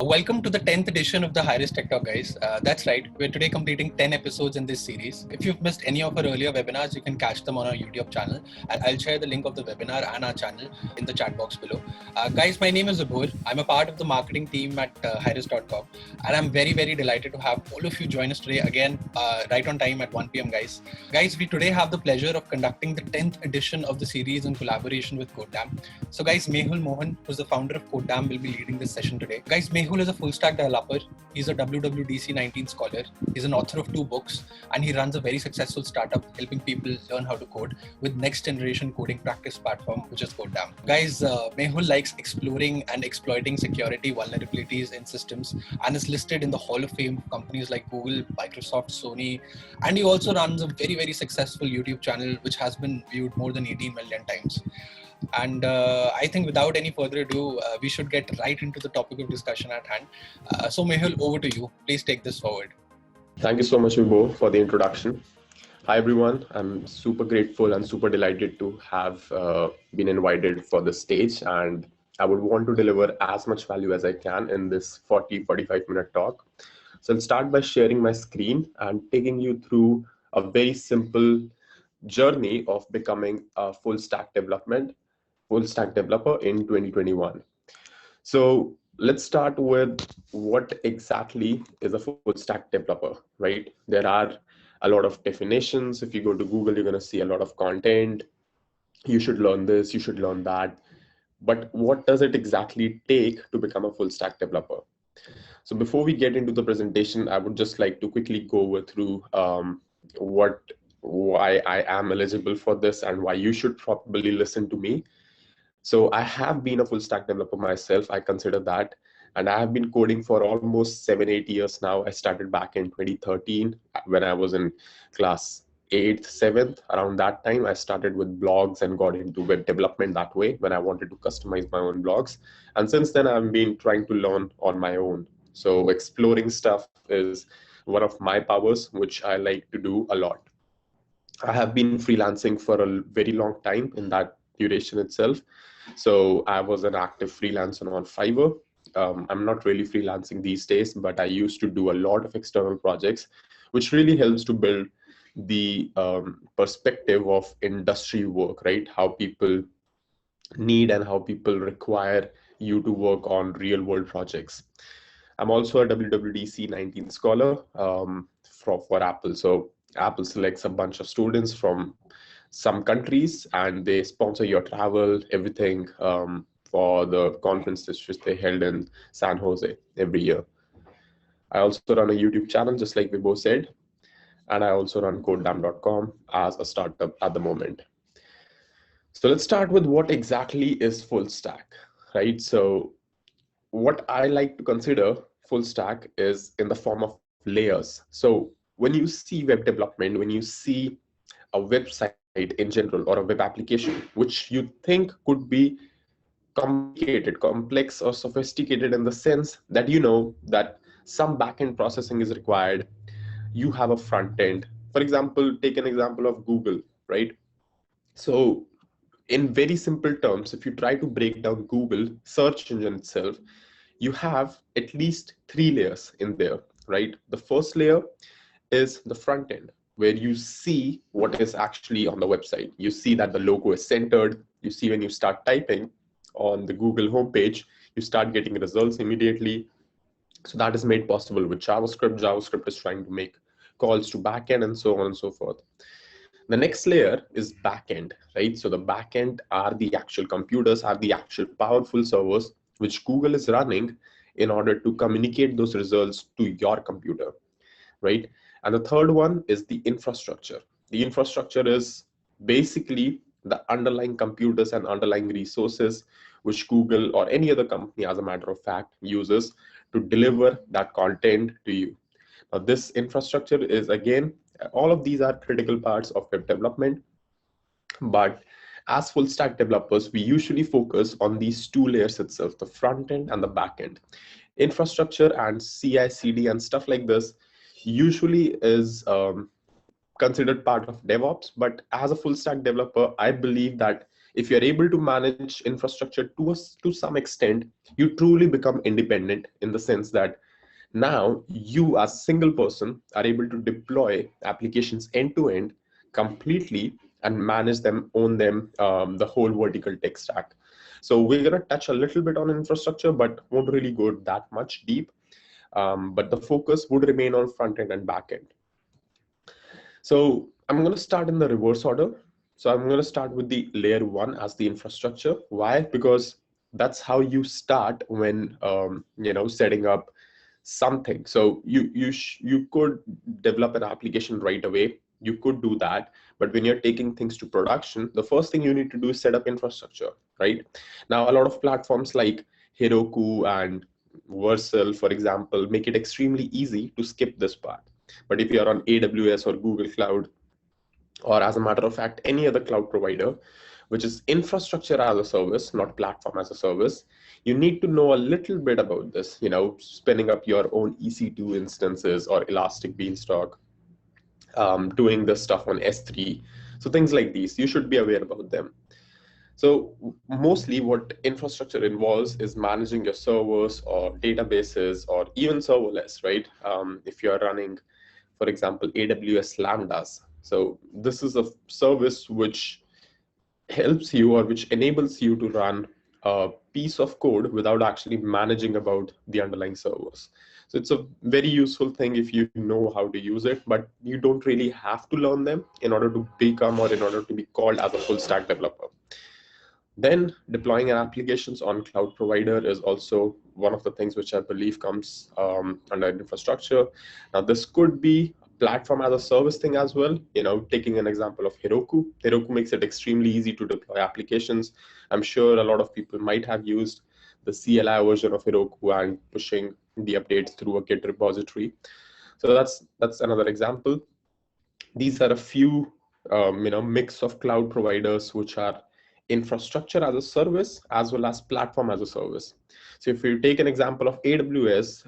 Welcome to the 10th edition of the High-Risk Tech Talk, guys. That's right, we're today completing 10 episodes in this series. If you've missed any of our earlier webinars, you can catch them on our YouTube channel. I'll share the link of the webinar and our channel in the chat box below. Guys, my name is Abhur. I'm a part of the marketing team at highrisk.com, and I'm very, very delighted to have all of you join us today again, right on time at 1 p.m., guys. Guys, we today have the pleasure of conducting the 10th edition of the series in collaboration with Codedam. So, guys, Mehul Mohan, who's the founder of Codedam, will be leading this session today. Guys, Mehul is a full stack developer. He's a WWDC 19 scholar. He's an author of 2 books, and he runs a very successful startup helping people learn how to code with next generation coding practice platform, which is Codedam. Guys, Mehul likes exploring and exploiting security vulnerabilities in systems and is listed in the Hall of Fame of companies like Google, Microsoft, Sony, and he also runs a very, very successful YouTube channel which has been viewed more than 18 million times. And I think without any further ado, we should get right into the topic of discussion at hand. So Mehul, over to you. Please take this forward. Thank you so much, Vibho, for the introduction. Hi, everyone. I'm super grateful and super delighted to have been invited for the stage. And I would want to deliver as much value as I can in this 45-minute talk. So I'll start by sharing my screen and taking you through a very simple journey of becoming a full stack developer in 2021. So let's start with what exactly is a full stack developer, right? There are a lot of definitions. If you go to Google, you're going to see a lot of content. You should learn this, you should learn that. But what does it exactly take to become a full stack developer? So before we get into the presentation, I would just like to quickly go through why I am eligible for this and why you should probably listen to me. So I have been a full stack developer myself, I consider that. And I have been coding for almost 7-8 years now. I started back in 2013 when I was in class 8th, 7th. Around that time, I started with blogs and got into web development that way when I wanted to customize my own blogs. And since then, I've been trying to learn on my own. So exploring stuff is one of my powers, which I like to do a lot. I have been freelancing for a very long time in that duration itself. So I was an active freelancer on Fiverr. I'm not really freelancing these days, but I used to do a lot of external projects, which really helps to build the perspective of industry work, right? How people need and how people require you to work on real world projects. I'm also a WWDC 19 scholar for Apple. So Apple selects a bunch of students from some countries and they sponsor your travel, everything for the conferences which they held in San Jose every year. I also run a YouTube channel, just like Vibho said, and I also run Codedam.com as a startup at the moment. So let's start with what exactly is full stack, right? So what I like to consider full stack is in the form of layers. So when you see web development, when you see a website in general or a web application, which you think could be complicated, complex, or sophisticated in the sense that you know that some backend processing is required, you have a front end. For example, take an example of Google, right? So in very simple terms, if you try to break down Google search engine itself, you have at least 3 layers in there, right? The first layer is the front end, where you see what is actually on the website. You see that the logo is centered. You see when you start typing on the Google homepage, you start getting results immediately. So that is made possible with JavaScript. JavaScript is trying to make calls to backend and so on and so forth. The next layer is backend, right? So the backend are the actual computers, are the actual powerful servers which Google is running in order to communicate those results to your computer, right? And the third one is the infrastructure. The infrastructure is basically the underlying computers and underlying resources which Google or any other company, as a matter of fact, uses to deliver that content to you. Now, this infrastructure is, again, all of these are critical parts of web development. But as full stack developers, we usually focus on these 2 layers itself, the front end and the back end. Infrastructure and CI/CD and stuff like this usually is considered part of DevOps, but as a full stack developer, I believe that if you're able to manage infrastructure to some extent, you truly become independent, in the sense that now you as a single person are able to deploy applications end to end completely and manage them, own them, the whole vertical tech stack. So we're going to touch a little bit on infrastructure, but won't really go that much deep. But the focus would remain on front end and back end. So I'm going to start in the reverse order. So I'm going to start with the layer one as the infrastructure. Why? Because that's how you start when setting up something. So you could develop an application right away. You could do that, but when you're taking things to production, the first thing you need to do is set up infrastructure, right? Now, a lot of platforms like Heroku and Vercel, for example, make it extremely easy to skip this part. But if you're on AWS or Google Cloud, or as a matter of fact, any other cloud provider, which is infrastructure as a service, not platform as a service, you need to know a little bit about this, spinning up your own EC2 instances or Elastic Beanstalk, doing this stuff on S3. So things like these, you should be aware about them. So mostly what infrastructure involves is managing your servers or databases or even serverless, right? If you're running, for example, AWS Lambdas. So this is a service which helps you, or which enables you to run a piece of code without actually managing about the underlying servers. So it's a very useful thing if you know how to use it, but you don't really have to learn them in order to become, or in order to be called as a full stack developer. Then deploying applications on cloud provider is also one of the things which I believe comes under infrastructure. Now, this could be platform as a service thing as well. Taking an example of Heroku. Heroku makes it extremely easy to deploy applications. I'm sure a lot of people might have used the CLI version of Heroku and pushing the updates through a Git repository. So that's another example. These are a few mix of cloud providers which are infrastructure as a service as well as platform as a service. So if you take an example of AWS,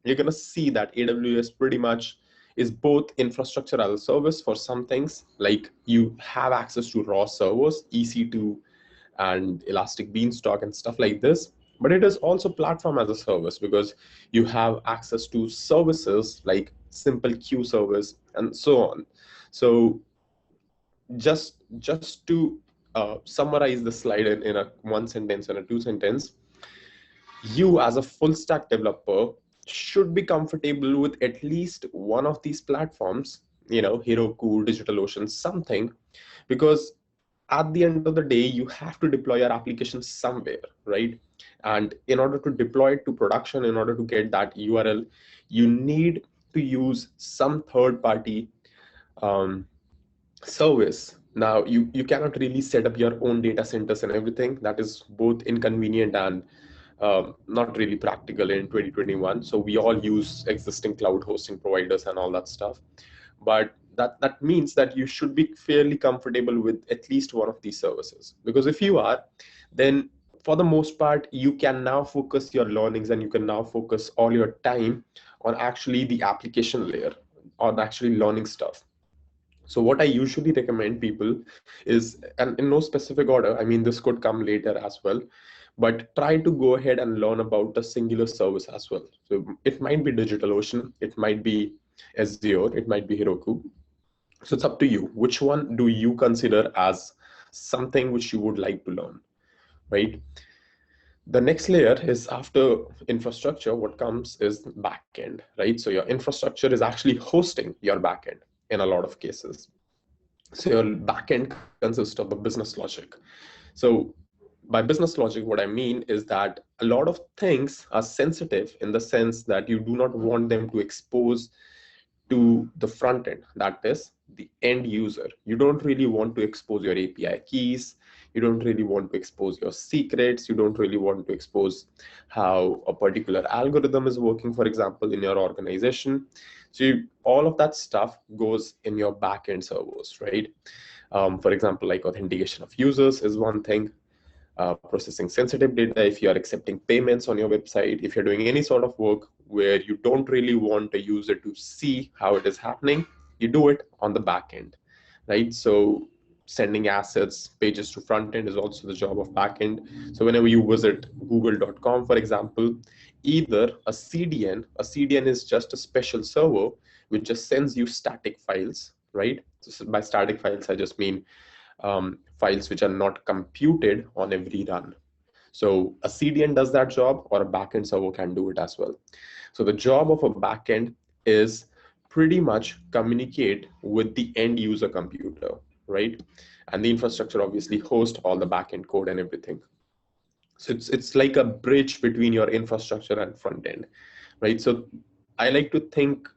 you're going to see that AWS pretty much is both infrastructure as a service for some things, like you have access to raw servers, EC2 and Elastic Beanstalk and stuff like this. But it is also platform as a service because you have access to services like simple queue service and so on. So just to summarize the slide in a one sentence and a two sentence, you as a full stack developer should be comfortable with at least one of these platforms, Heroku, DigitalOcean, something, because at the end of the day, you have to deploy your application somewhere, right? And in order to deploy it to production, in order to get that URL, you need to use some third-party service. Now, you cannot really set up your own data centers and everything. That is both inconvenient and not really practical in 2021. So we all use existing cloud hosting providers and all that stuff. But that means that you should be fairly comfortable with at least one of these services. Because if you are, then for the most part, you can now focus your learnings and you can now focus all your time on actually the application layer, on actually learning stuff. So what I usually recommend people is, and in no specific order, I mean, this could come later as well, but try to go ahead and learn about the singular service as well. So it might be DigitalOcean, it might be Azure, it might be Heroku. So it's up to you. Which one do you consider as something which you would like to learn, right? The next layer is, after infrastructure, what comes is backend, right? So your infrastructure is actually hosting your backend in a lot of cases. So your backend consists of the business logic. So by business logic, what I mean is that a lot of things are sensitive in the sense that you do not want them to expose to the front end, that is the end user. You don't really want to expose your API keys. You don't really want to expose your secrets. You don't really want to expose how a particular algorithm is working, for example, in your organization. So all of that stuff goes in your backend servers, right? For example, like authentication of users is one thing. Processing sensitive data, if you are accepting payments on your website, if you're doing any sort of work where you don't really want a user to see how it is happening, you do it on the back end, right? So sending assets, pages to front end is also the job of back end. So whenever you visit google.com, for example, either a CDN is just a special server which just sends you static files, right? So by static files, I just mean files which are not computed on every run. So a CDN does that job, or a backend server can do it as well. So the job of a backend is pretty much communicate with the end user computer, right? And the infrastructure obviously hosts all the backend code and everything. So it's like a bridge between your infrastructure and front end, right? So I like to think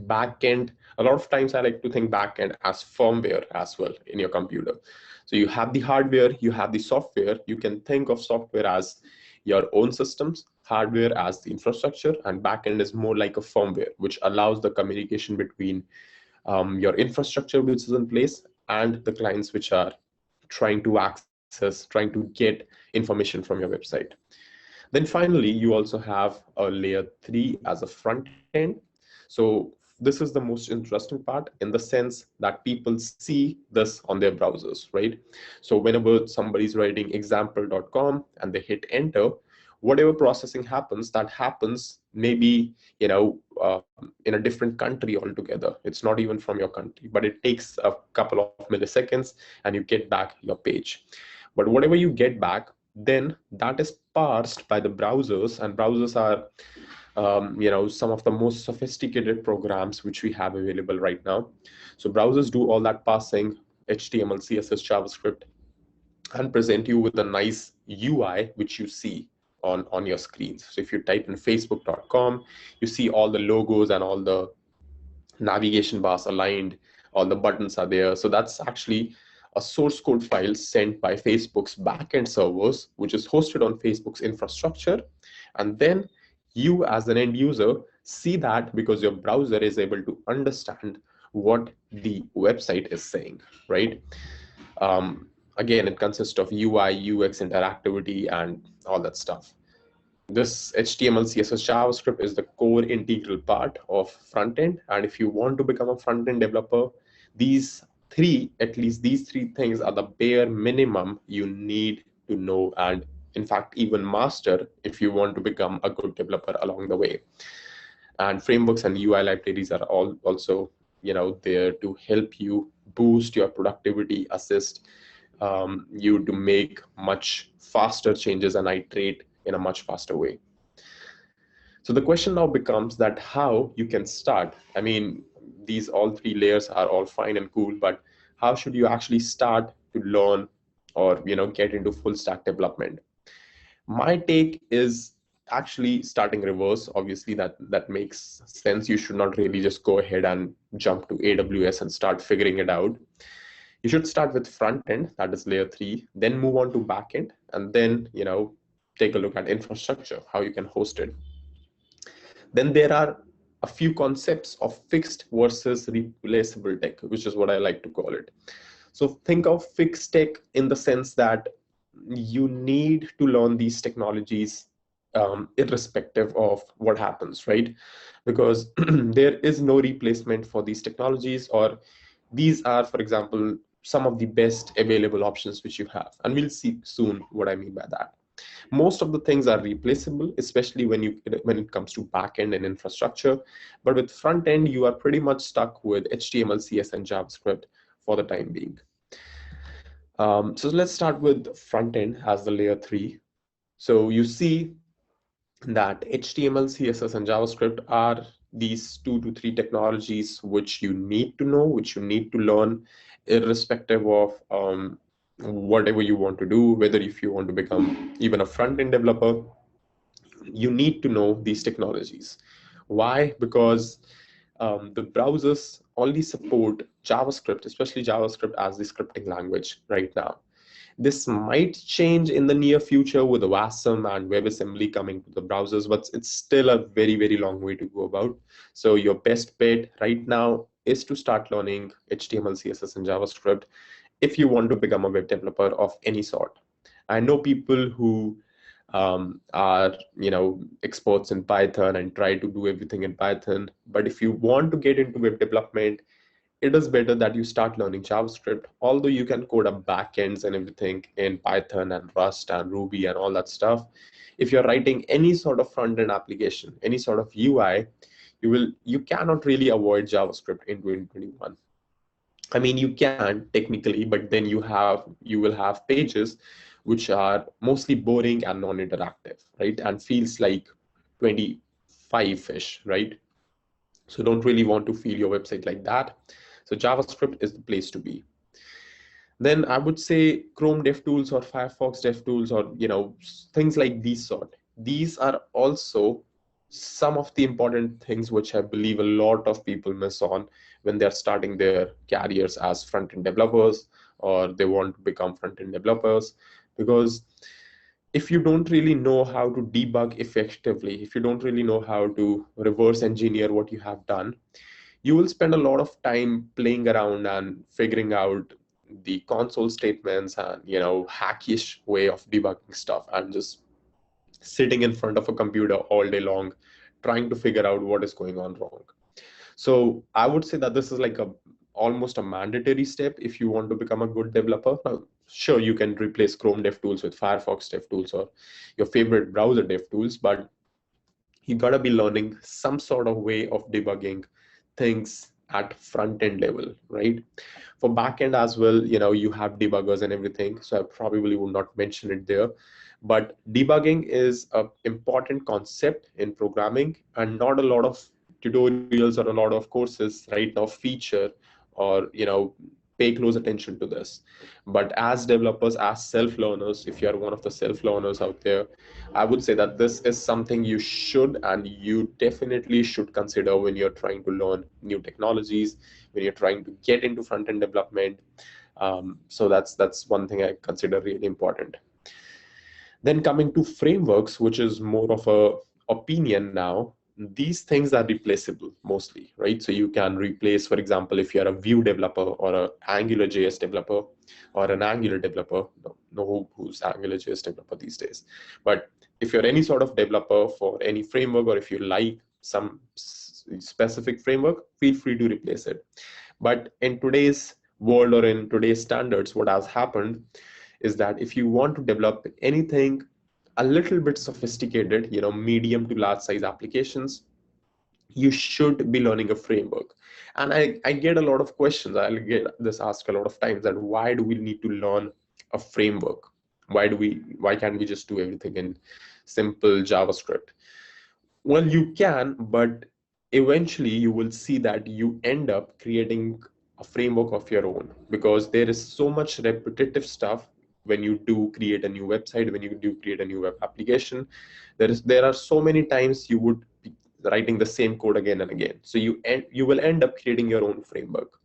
backend. A lot of times I like to think backend as firmware as well in your computer. So you have the hardware, you have the software. You can think of software as your own systems, hardware as the infrastructure, and backend is more like a firmware, which allows the communication between your infrastructure which is in place and the clients which are trying to access, trying to get information from your website. Then finally, you also have a layer 3 as a front end. So this is the most interesting part in the sense that people see this on their browsers, right? So whenever somebody's writing example.com and they hit enter, whatever processing happens, that happens maybe, in a different country altogether. It's not even from your country, but it takes a couple of milliseconds and you get back your page. But whatever you get back, then that is parsed by the browsers, and browsers are some of the most sophisticated programs which we have available right now. So browsers do all that parsing, HTML, CSS, JavaScript, and present you with a nice UI which you see on your screens. So if you type in facebook.com, you see all the logos and all the navigation bars aligned, all the buttons are there. So that's actually a source code file sent by Facebook's backend servers, which is hosted on Facebook's infrastructure. And then you as an end user see that because your browser is able to understand what the website is saying, right? Again, it consists of UI, UX, interactivity, and all that stuff. This HTML, CSS, JavaScript is the core integral part of front end. And if you want to become a front end developer, at least these three things are the bare minimum you need to know, and in fact, even master if you want to become a good developer along the way. And frameworks and UI libraries are also there to help you boost your productivity, assist you to make much faster changes and iterate in a much faster way. So the question now becomes that how you can start. I mean, these all three layers are all fine and cool, but how should you actually start to learn or get into full stack development? My take is actually starting reverse. Obviously that makes sense. You should not really just go ahead and jump to AWS and start figuring it out. You should start with front end, that is layer 3, then move on to back end, and then take a look at infrastructure, how you can host it. Then there are a few concepts of fixed versus replaceable tech, which is what I like to call it. So think of fixed tech in the sense that you need to learn these technologies irrespective of what happens, right? Because there is no replacement for these technologies, or these are, for example, some of the best available options which you have. And we'll see soon what I mean by that. Most of the things are replaceable, especially when it comes to backend and infrastructure. But with front end, you are pretty much stuck with HTML, CS, and JavaScript for the time being. So let's start with front end as the layer 3. So you see that HTML, CSS, and JavaScript are these 2 to 3 technologies which you need to know, which you need to learn, irrespective of whatever you want to do. Whether if you want to become even a front-end developer, you need to know these technologies. Why? Because the browsers only support JavaScript, especially JavaScript as the scripting language right now. This might change in the near future with WASM and WebAssembly coming to the browsers, but it's still a very, very long way to go about. So your best bet right now is to start learning HTML, CSS, and JavaScript if you want to become a web developer of any sort. I know people who are experts in Python and try to do everything in Python, but if you want to get into web development, it is better that you start learning JavaScript, although you can code up backends and everything in Python and Rust and Ruby and all that stuff. If you're writing any sort of front-end application, any sort of UI, you cannot really avoid JavaScript in 2021. I mean, you can technically, but then you will have pages which are mostly boring and non-interactive, right? And feels like 25-ish, right? So don't really want to feel your website like that. So JavaScript is the place to be. Then I would say Chrome DevTools or Firefox DevTools, or things like these sort. These are also some of the important things which I believe a lot of people miss on when they're starting their careers as front-end developers, or they want to become front-end developers. Because if you don't really know how to debug effectively, if you don't really know how to reverse engineer what you have done, you will spend a lot of time playing around and figuring out the console statements and hackish way of debugging stuff, and just sitting in front of a computer all day long trying to figure out what is going on wrong. So I would say that this is like almost a mandatory step if you want to become a good developer. Now, sure, you can replace Chrome DevTools with Firefox DevTools or your favorite browser DevTools, but you gotta be learning some sort of way of debugging things at front end level, right? For back end as well, you have debuggers and everything, so I probably would not mention it there. But debugging is an important concept in programming, and not a lot of tutorials or a lot of courses right now feature or pay close attention to this. But as developers, as self-learners, if you're one of the self-learners out there, I would say that this is something you should and you definitely should consider when you're trying to learn new technologies, when you're trying to get into front-end development. So that's one thing I consider really important. Then coming to frameworks, which is more of a opinion now, these things are replaceable mostly, right? So you can replace, for example, if you're a Vue developer or an AngularJS developer or an Angular developer, no who's AngularJS developer these days, but if you're any sort of developer for any framework, or if you like some specific framework, feel free to replace it. But in today's world, or in today's standards, what has happened is that if you want to develop anything a little bit sophisticated, medium to large size applications, you should be learning a framework. And I get a lot of questions. I'll get this asked a lot of times, that why do we need to learn a framework? Why can't we just do everything in simple JavaScript? Well, you can, but eventually you will see that you end up creating a framework of your own, because there is so much repetitive stuff when you do create a new website, when you do create a new web application. There are so many times you would be writing the same code again and again. So you will end up creating your own framework.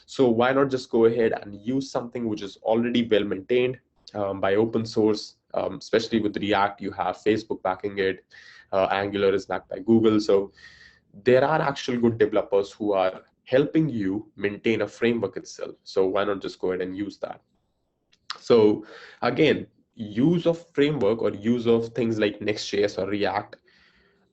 So why not just go ahead and use something which is already well maintained by open source, especially with React, you have Facebook backing it. Angular is backed by Google. So there are actual good developers who are helping you maintain a framework itself. So why not just go ahead and use that? So again, use of framework or use of things like Next.js or React,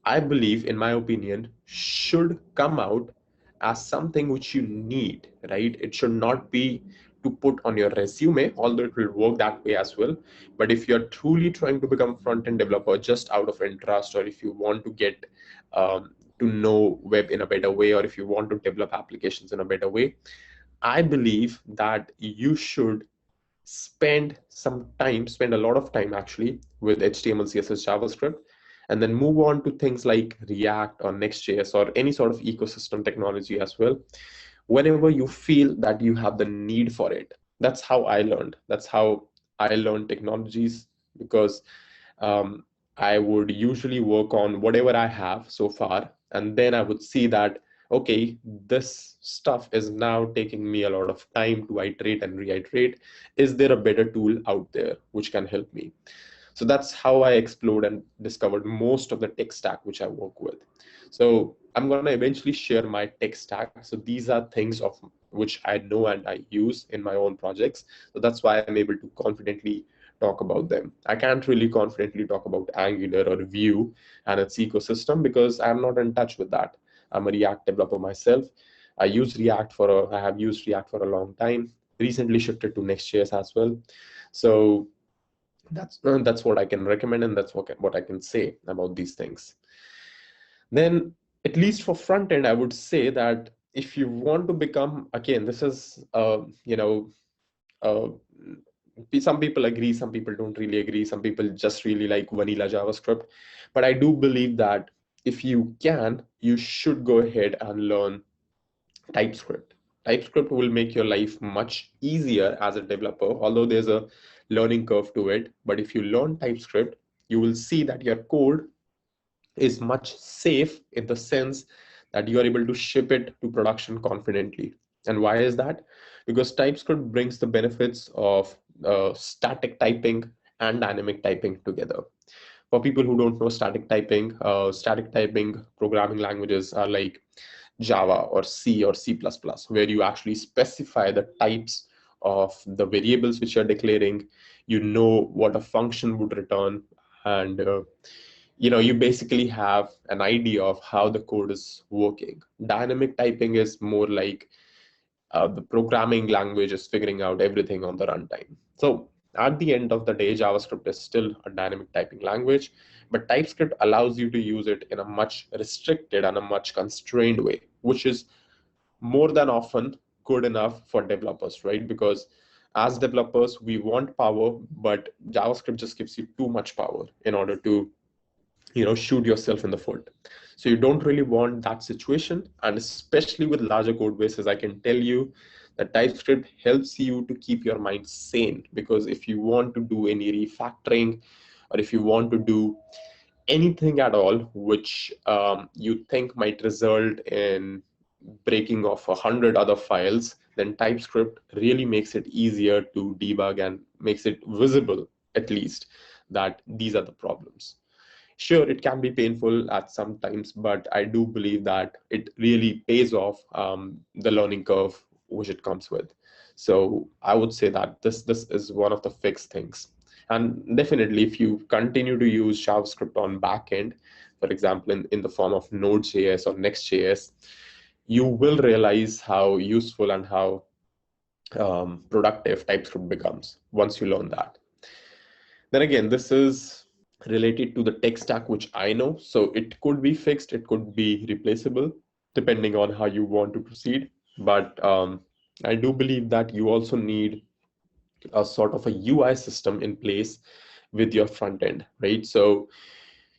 I believe, in my opinion, should come out as something which you need, right? It should not be to put on your resume, although it will work that way as well. But if you're truly trying to become a front-end developer just out of interest, or if you want to get to know web in a better way, or if you want to develop applications in a better way, I believe that you should spend a lot of time actually with HTML, CSS, JavaScript, and then move on to things like React or Next.js or any sort of ecosystem technology as well, whenever you feel that you have the need for it. That's how I learned. That's how I learned technologies, because I would usually work on whatever I have so far, and then I would see that, okay, this stuff is now taking me a lot of time to iterate and reiterate. Is there a better tool out there which can help me? So that's how I explored and discovered most of the tech stack which I work with. So I'm going to eventually share my tech stack. So these are things of which I know and I use in my own projects. So that's why I'm able to confidently talk about them. I can't really confidently talk about Angular or Vue and its ecosystem because I'm not in touch with that. I'm a React developer myself. I have used React for a long time. Recently shifted to Next.js as well. So that's what I can recommend, and that's what I can say about these things. Then, at least for front end, I would say that if you want to become, again, this is uh, some people agree, some people don't really agree, some people just really like vanilla JavaScript. But I do believe that if you can, you should go ahead and learn TypeScript. TypeScript will make your life much easier as a developer, although there's a learning curve to it. But if you learn TypeScript, you will see that your code is much safe in the sense that you are able to ship it to production confidently. And why is that? Because TypeScript brings the benefits of static typing and dynamic typing together. For people who don't know static typing programming languages are like Java or C or C++, where you actually specify the types of the variables which you're declaring. You know what a function would return, and you basically have an idea of how the code is working. Dynamic typing is more like the programming language is figuring out everything on the runtime. So at the end of the day, JavaScript is still a dynamic typing language, but TypeScript allows you to use it in a much restricted and a much constrained way, which is more than often good enough for developers, right? Because as developers, we want power, but JavaScript just gives you too much power in order to shoot yourself in the foot. So you don't really want that situation. And especially with larger code bases, I can tell you that TypeScript helps you to keep your mind sane, because if you want to do any refactoring, or if you want to do anything at all which you think might result in breaking of 100 other files, then TypeScript really makes it easier to debug and makes it visible, at least, that these are the problems. Sure, it can be painful at some times, but I do believe that it really pays off the learning curve which it comes with. So I would say that this is one of the fixed things. And definitely, if you continue to use JavaScript on backend, for example, in the form of Node.js or Next.js, you will realize how useful and how productive TypeScript becomes once you learn that. Then again, this is related to the tech stack, which I know. So it could be fixed, it could be replaceable, depending on how you want to proceed. But I do believe that you also need a sort of a UI system in place with your front end, right? So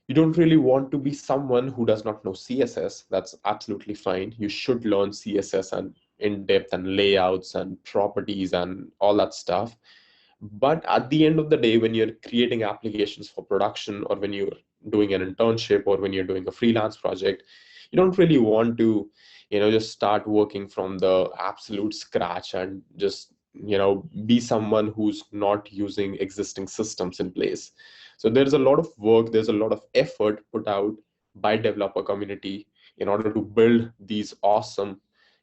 you don't really want to be someone who does not know CSS. That's absolutely fine. You should learn CSS and in depth and layouts and properties and all that stuff. But at the end of the day, when you're creating applications for production, or when you're doing an internship, or when you're doing a freelance project, you don't really want to, just start working from the absolute scratch and just, be someone who's not using existing systems in place. So there's a lot of work, there's a lot of effort put out by developer community in order to build these awesome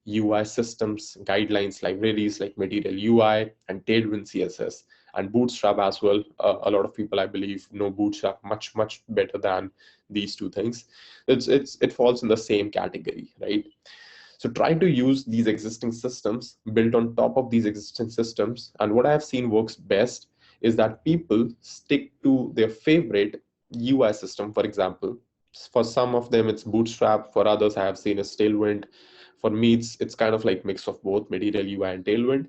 UI systems, guidelines, libraries like Material UI and Tailwind CSS and Bootstrap as well. A lot of people, I believe, know Bootstrap much better than these two things. It falls in the same category, right? So try to use these existing systems, built on top of these existing systems. And what I have seen works best is that people stick to their favorite UI system. For example, for some of them it's Bootstrap, for others I have seen is Tailwind. For me, it's kind of like mix of both Material UI and Tailwind.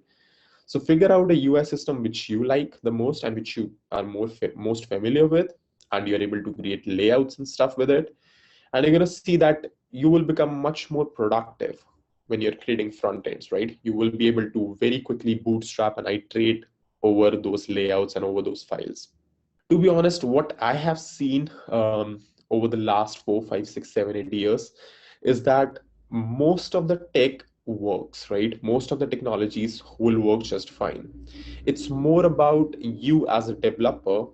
So figure out a UI system which you like the most and which you are most familiar with, and you're able to create layouts and stuff with it. And you're going to see that you will become much more productive when you're creating front ends, right? You will be able to very quickly bootstrap and iterate over those layouts and over those files. To be honest, what I have seen over the last 4, 5, 6, 7, 8 years is that most of the tech works, right? Most of the technologies will work just fine. It's more about you as a developer.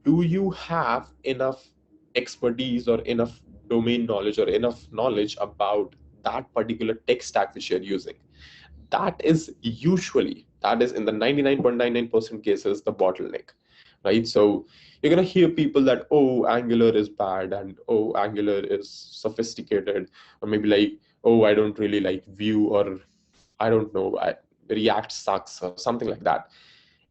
Do you have enough expertise or enough domain knowledge or enough knowledge about that particular tech stack which you're using? That is in the 99.99% cases the bottleneck, right? So you're going to hear people that, oh, Angular is bad, and oh, Angular is sophisticated, or maybe like, oh, I don't really like Vue, or I don't know, React sucks or something like that.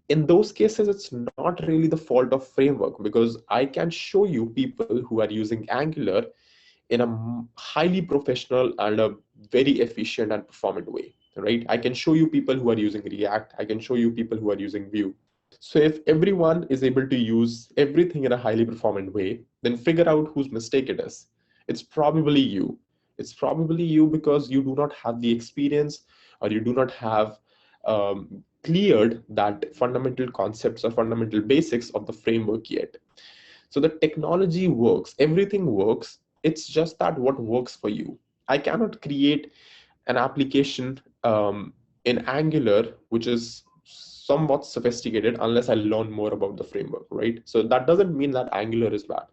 In those cases, it's not really the fault of framework, because I can show you people who are using Angular in a highly professional and a very efficient and performant way, right? I can show you people who are using React. I can show you people who are using Vue. So if everyone is able to use everything in a highly performant way, then figure out whose mistake it is. It's probably you. It's probably you because you do not have the experience, or you do not have cleared that fundamental concepts or fundamental basics of the framework yet. So the technology works, everything works. It's just that what works for you. I cannot create an application in Angular which is somewhat sophisticated unless I learn more about the framework, right? So that doesn't mean that Angular is bad.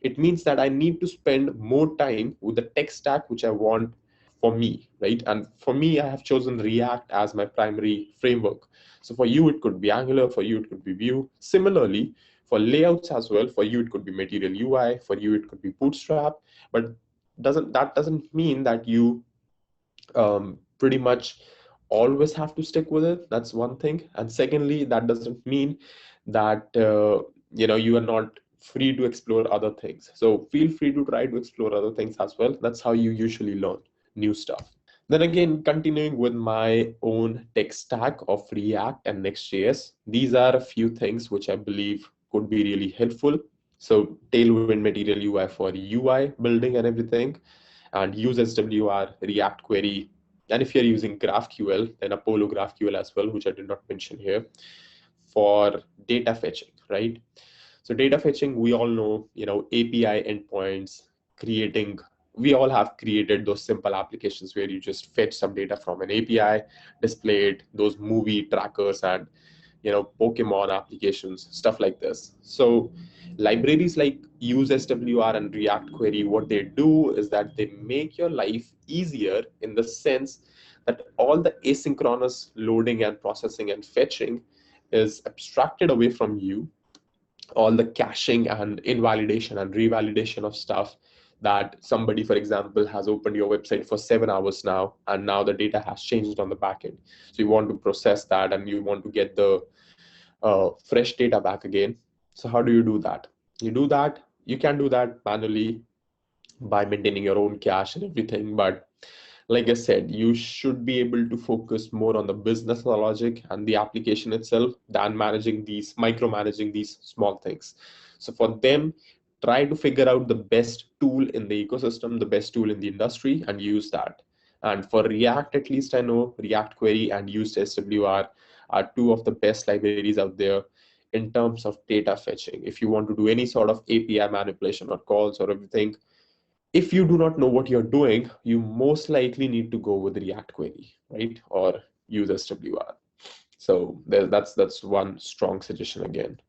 It means that I need to spend more time with the tech stack which I want for me, right? And for me, I have chosen React as my primary framework. So for you, it could be Angular, for you, it could be Vue. Similarly, for layouts as well, for you, it could be Material UI, for you, it could be Bootstrap, but doesn't mean that you pretty much always have to stick with it. That's one thing. And secondly, that doesn't mean that you are not free to explore other things. So feel free to try to explore other things as well. That's how you usually learn new stuff. Then again, continuing with my own tech stack of React and Next.js, these are a few things which I believe could be really helpful. So Tailwind Material UI for UI building and everything, and use SWR, React Query. And if you're using GraphQL, then Apollo GraphQL as well, which I did not mention here, for data fetching, right? So data fetching, we all know, API endpoints, we all have created those simple applications where you just fetch some data from an API, display it, those movie trackers and Pokemon applications, stuff like this. So libraries like use SWR and React Query, what they do is that they make your life easier in the sense that all the asynchronous loading and processing and fetching is abstracted away from you. All the caching and invalidation and revalidation of stuff that somebody, for example, has opened your website for 7 hours now, and now the data has changed on the backend. So you want to process that and you want to get the fresh data back again. So how do you do that? You can do that manually by maintaining your own cache and everything. But like I said, you should be able to focus more on the business logic and the application itself than micromanaging these small things. So for them, try to figure out the best tool in the ecosystem, the best tool in the industry, and use that. And for React, at least I know React Query and used SWR are two of the best libraries out there in terms of data fetching. If you want to do any sort of API manipulation or calls or everything, if you do not know what you're doing, you most likely need to go with React Query, right? Or use SWR. So that's one strong suggestion again.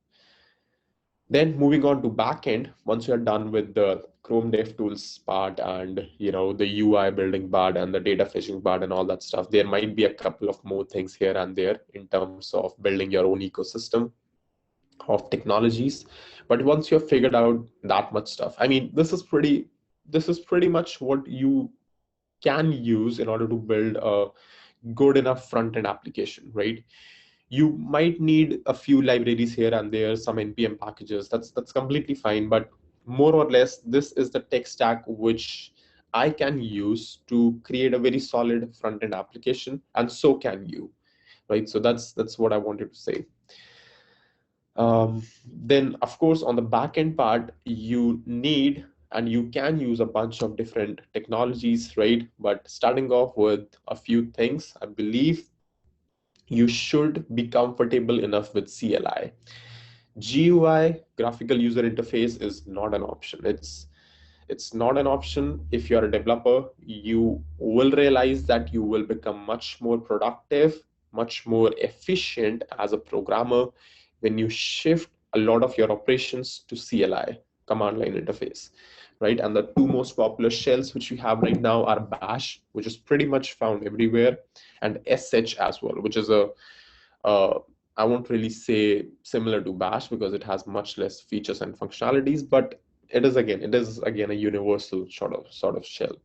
Then moving on to backend, once you're done with the Chrome DevTools part and the UI building part and the data fetching part and all that stuff, there might be a couple of more things here and there in terms of building your own ecosystem of technologies. But once you've figured out that much stuff, I mean, this is pretty much what you can use in order to build a good enough front-end application, right? You might need a few libraries here and there, some npm packages. That's completely fine, but more or less, this is the tech stack which I can use to create a very solid front-end application, and so can you, right? So that's what I wanted to say. Then, of course, on the backend part, you need and you can use a bunch of different technologies, right? But starting off with a few things, I believe you should be comfortable enough with CLI. GUI, graphical user interface, is not an option. It's not an option. If you're a developer, you will realize that you will become much more productive, much more efficient as a programmer when you shift a lot of your operations to CLI, command line interface, right? And the two most popular shells which we have right now are Bash, which is pretty much found everywhere, and SH as well, which is I won't really say similar to Bash because it has much less features and functionalities, but it is again a universal sort of shell.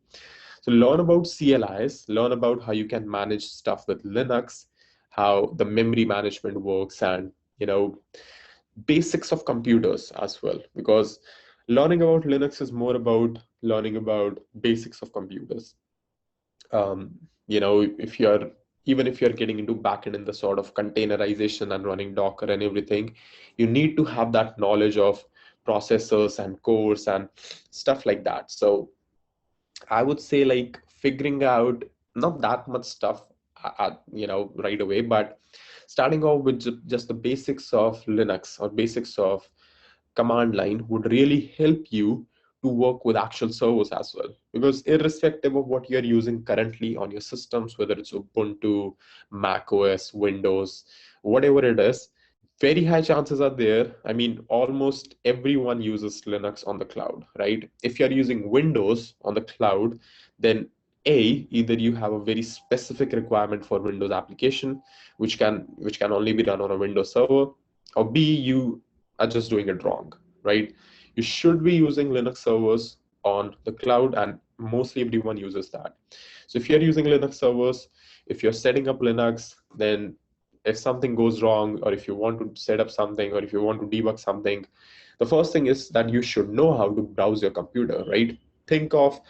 So learn about CLIs, learn about how you can manage stuff with Linux, how the memory management works, and basics of computers as well, because learning about Linux is more about learning about basics of computers. If you're even if you're getting into backend in the sort of containerization and running Docker and everything, you need to have that knowledge of processors and cores and stuff like that. So I would say like figuring out not that much stuff right away, but starting off with just the basics of Linux or basics of command line would really help you to work with actual servers as well. Because irrespective of what you're using currently on your systems, whether it's Ubuntu, Mac OS, Windows, whatever it is, very high chances are there. I mean, almost everyone uses Linux on the cloud, right? If you're using Windows on the cloud, then either you have a very specific requirement for Windows application, which can only be run on a Windows server, or B, you are just doing it wrong, right? You should be using Linux servers on the cloud, and mostly everyone uses that. So if you're using Linux servers, if you're setting up Linux, then if something goes wrong, or if you want to set up something, or if you want to debug something, the first thing is that you should know how to browse your computer, right? Think of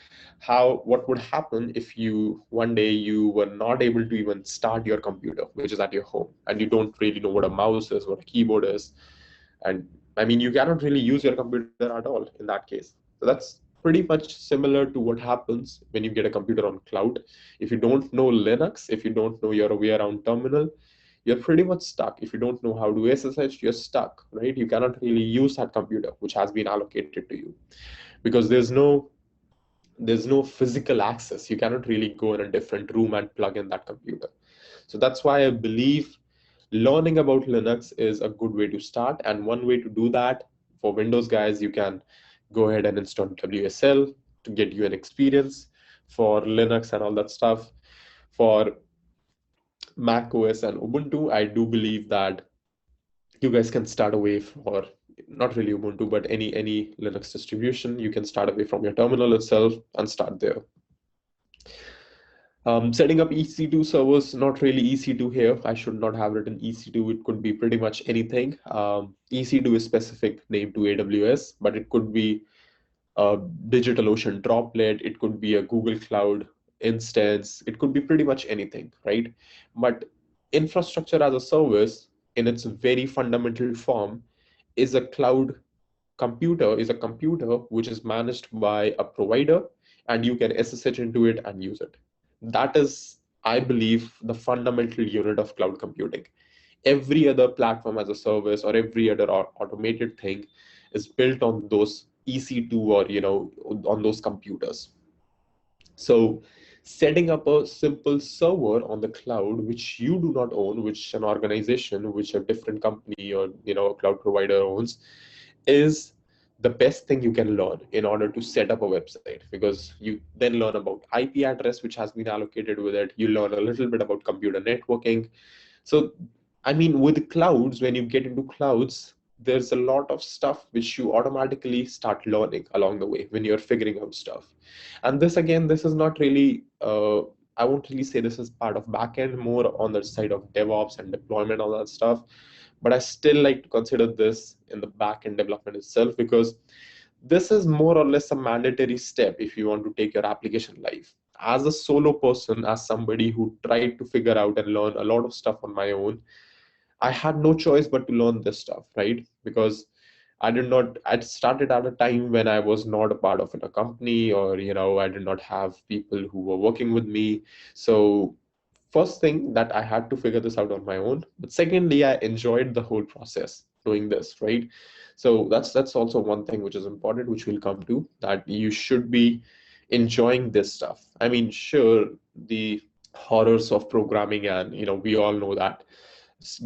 what would happen if one day you were not able to even start your computer, which is at your home, and you don't really know what a mouse is, what a keyboard is. And I mean, you cannot really use your computer at all in that case. So that's pretty much similar to what happens when you get a computer on cloud. If you don't know Linux, if you don't know your way around terminal, you're pretty much stuck. If you don't know how to SSH, you're stuck, right? You cannot really use that computer which has been allocated to you, because there's no physical access. You cannot really go in a different room and plug in that computer. So that's why I believe learning about Linux is a good way to start. And one way to do that, for Windows guys, you can go ahead and install WSL to get you an experience. For Linux and all that stuff, for Mac OS and Ubuntu, I do believe that you guys can start away, or not really Ubuntu, but any Linux distribution, you can start away from your terminal itself and start there. Setting up EC2 servers, not really EC2 here. I should not have written EC2. It could be pretty much anything. EC2 is specific name to AWS, but it could be a DigitalOcean Droplet. It could be a Google Cloud instance. It could be pretty much anything, right? But infrastructure as a service in its very fundamental form is a cloud computer, is a computer which is managed by a provider, and you can SSH into it and use it. That is, I believe, the fundamental unit of cloud computing. Every other platform as a service or every other automated thing is built on those EC2 or on those computers. So setting up a simple server on the cloud, which you do not own, which an organization, which a different company or a cloud provider owns, is the best thing you can learn in order to set up a website, because you then learn about IP address, which has been allocated with it. You learn a little bit about computer networking. So, I mean, with clouds, when you get into clouds, there's a lot of stuff which you automatically start learning along the way when you're figuring out stuff. And this is not really, I won't really say this is part of backend, more on the side of DevOps and deployment, all that stuff. But I still like to consider this in the backend development itself, because this is more or less a mandatory step if you want to take your application live. As a solo person, as somebody who tried to figure out and learn a lot of stuff on my own, I had no choice but to learn this stuff, right? Because I started at a time when I was not a part of a company, or, I did not have people who were working with me. So first thing that I had to figure this out on my own. But secondly, I enjoyed the whole process doing this, right? So that's also one thing which is important, which we'll come to, that you should be enjoying this stuff. I mean, sure, the horrors of programming, and we all know that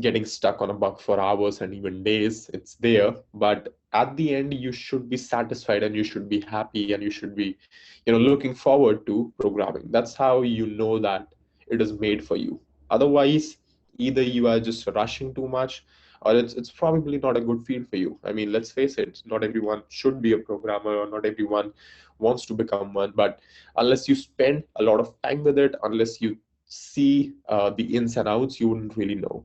getting stuck on a bug for hours and even days, it's there. But at the end, you should be satisfied, and you should be happy, and you should be looking forward to programming. That's how you know that it is made for you. Otherwise, either you are just rushing too much, or it's probably not a good field for you. I mean, let's face it, not everyone should be a programmer, or not everyone wants to become one. But unless you spend a lot of time with it, unless you see the ins and outs, you wouldn't really know.